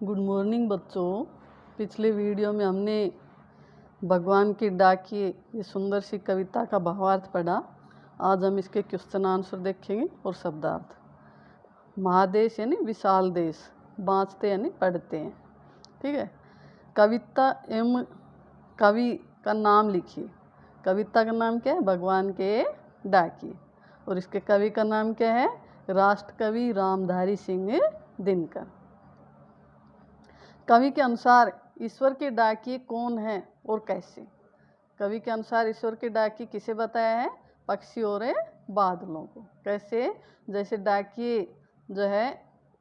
Good morning बच्चों। पिछले video में हमने भगवान की डाकिए ये सुंदर सी कविता का भावार्थ पढ़ा। आज हम इसके क्वेश्चन आंसर देखेंगे और शब्दार्थ। महादेश यानी विशाल देश, बाँचते यानी पढ़ते हैं। ठीक है। कविता एवं कवि का नाम लिखिए। कविता का नाम क्या है? भगवान के डाकिए। और इसके कवि का नाम क्या है? राष्ट्रकवि रामधारी सिंह दिनकर। कवि के अनुसार ईश्वर के डाकिए कौन है और कैसे? कवि के अनुसार ईश्वर के डाकिए किसे बताया है? पक्षी और बादलों को। कैसे? जैसे डाकिए जो है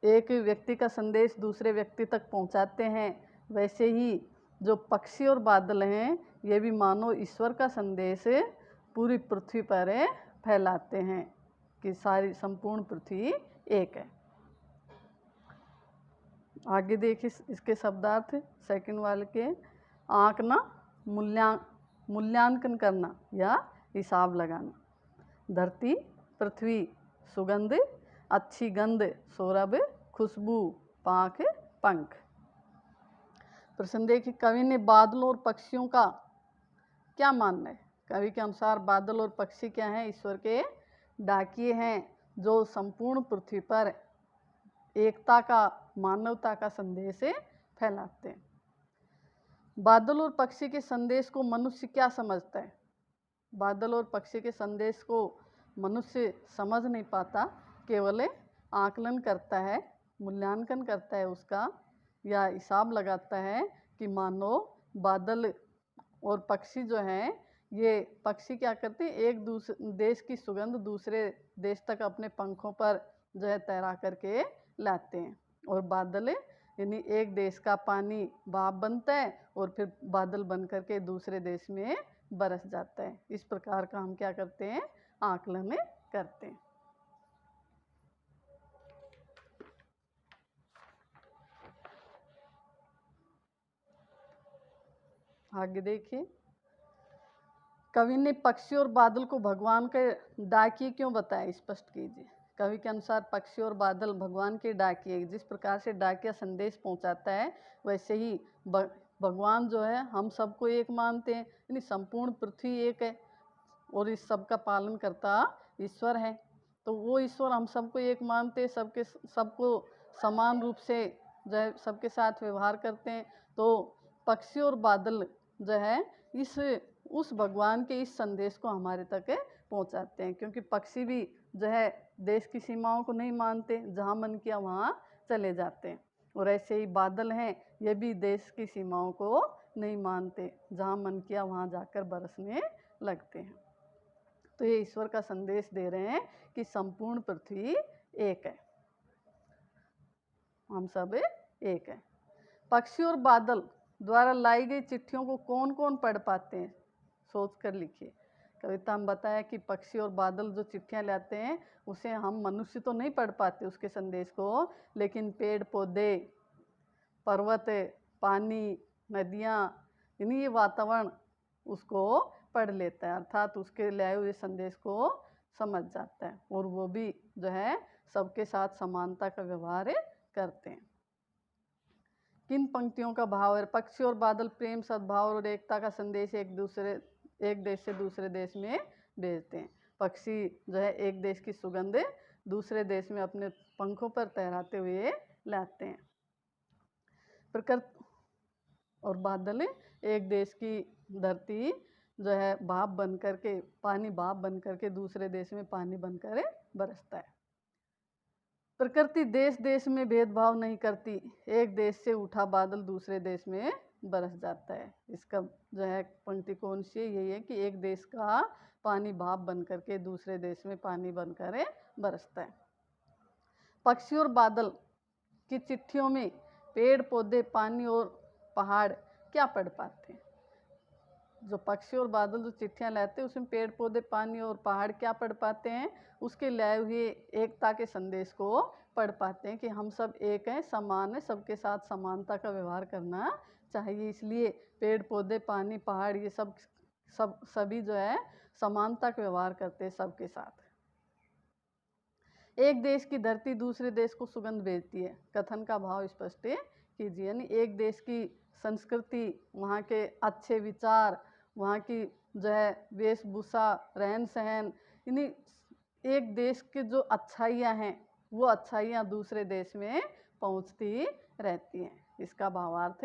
एक व्यक्ति का संदेश दूसरे व्यक्ति तक पहुंचाते हैं, वैसे ही जो पक्षी और बादल हैं ये भी मानो ईश्वर का संदेश पूरी पृथ्वी पर फैलाते हैं कि सारी संपूर्ण पृथ्वी एक है। आगे देखिए इसके शब्दार्थ। सेकंड वाले के आंकना, मूल्यांकन करना या हिसाब लगाना। धरती, पृथ्वी, सुगंध, अच्छी गंध, सौरभ, खुशबू, पाख, पंख। प्रश्न देखिए, कवि ने बादलों और पक्षियों का क्या मानना है? कवि के अनुसार बादल और पक्षी क्या हैं? ईश्वर के डाकिए हैं जो संपूर्ण पृथ्वी पर एकता का, मानवता का संदेश फैलाते हैं। बादल और पक्षी के संदेश को मनुष्य क्या समझता है? बादल और पक्षी के संदेश को मनुष्य समझ नहीं पाता, केवल आकलन करता है, मूल्यांकन करता है उसका, या हिसाब लगाता है कि मानो बादल और पक्षी जो हैं, ये पक्षी क्या करते हैं? एक दूसरे देश की सुगंध दूसरे देश तक अपने पंखों पर जो है तैरा करके लाते हैं। और बादल यानी एक देश का पानी भाप बनता है और फिर बादल बन करके दूसरे देश में बरस जाता है। इस प्रकार का हम क्या करते हैं? आकलन करते हैं। आगे देखिए, कवि ने पक्षी और बादल को भगवान के डाकिए क्यों बताया? स्पष्ट कीजिए। कवि के अनुसार पक्षी और बादल भगवान के डाकिए। जिस प्रकार से डाकिया संदेश पहुंचाता है, वैसे ही भगवान जो है हम सबको एक मानते हैं, यानी संपूर्ण पृथ्वी एक है और इस सब का पालन करता ईश्वर है। तो वो ईश्वर हम सबको एक मानते हैं, सबको समान रूप से जो है सबके साथ व्यवहार करते हैं। तो पक्षी और बादल जो है उस भगवान के इस संदेश को हमारे तक पहुंचाते हैं, क्योंकि पक्षी भी जो है देश की सीमाओं को नहीं मानते, जहाँ मन किया वहाँ चले जाते हैं। और ऐसे ही बादल हैं, ये भी देश की सीमाओं को नहीं मानते, जहाँ मन किया वहाँ जाकर बरसने लगते हैं। तो ये ईश्वर का संदेश दे रहे हैं कि संपूर्ण पृथ्वी एक है, हम सब एक है। पक्षी और बादल द्वारा लाई गई चिट्ठियों को कौन कौन पढ़ पाते हैं? सोच कर लिखिए। कविता में बताया कि पक्षी और बादल जो चिट्ठियां लाते हैं उसे हम मनुष्य तो नहीं पढ़ पाते उसके संदेश को, लेकिन पेड़ पौधे, पर्वत, पानी, नदियाँ, यानी ये वातावरण उसको पढ़ लेता है, अर्थात उसके लाए हुए संदेश को समझ जाता है, और वो भी जो है सबके साथ समानता का व्यवहार करते हैं। किन पंक्तियों का भाव है? पक्षी और बादल प्रेम, सद्भाव और एकता का संदेश एक देश से दूसरे देश में भेजते हैं। पक्षी जो है एक देश की सुगंध दूसरे देश में अपने पंखों पर तैराते हुए लाते हैं। प्रकृति और बादल एक देश की धरती जो है भाप बन करके, पानी भाप बन करके दूसरे देश में पानी बनकर बरसता है। प्रकृति देश देश में भेदभाव नहीं करती, एक देश से उठा बादल दूसरे देश में बरस जाता है। इसका जो है पंक्ति कौन सी है? यही है कि एक देश का पानी भाप बन करके दूसरे देश में पानी बनकर बरसता है। पक्षी और बादल की चिट्ठियों में पेड़ पौधे, पानी और पहाड़ क्या पढ़ पाते हैं? जो पक्षी और बादल जो चिट्ठियां लाते हैं उसमें पेड़ पौधे, पानी और पहाड़ क्या पढ़ पाते हैं? उसके लाए हुए एकता के संदेश को पढ़ पाते हैं कि हम सब एक हैं, समान है, सबके साथ समानता का व्यवहार करना चाहिए। इसलिए पेड़ पौधे, पानी, पहाड़ ये सभी जो है समानता का व्यवहार करते हैं सबके साथ। एक देश की धरती दूसरे देश को सुगंध भेजती है। कथन का भाव स्पष्ट कीजिए। यानी एक देश की संस्कृति, वहाँ के अच्छे विचार, वहाँ की जो है वेशभूषा, रहन सहन, यानी एक देश के जो अच्छाइयाँ हैं वो अच्छाइयाँ दूसरे देश में पहुँचती रहती हैं। इसका भावार्थ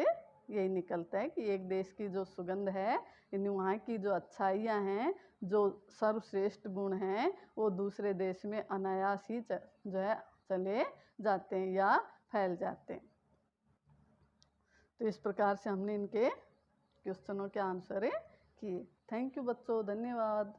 यही निकलता है कि एक देश की जो सुगंध है, यानी वहाँ की जो अच्छाइयाँ हैं, जो सर्वश्रेष्ठ गुण हैं, वो दूसरे देश में अनायास ही जो है चले जाते हैं या फैल जाते हैं। तो इस प्रकार से हमने इनके क्वेश्चनों के आंसर किए। थैंक यू बच्चों, धन्यवाद।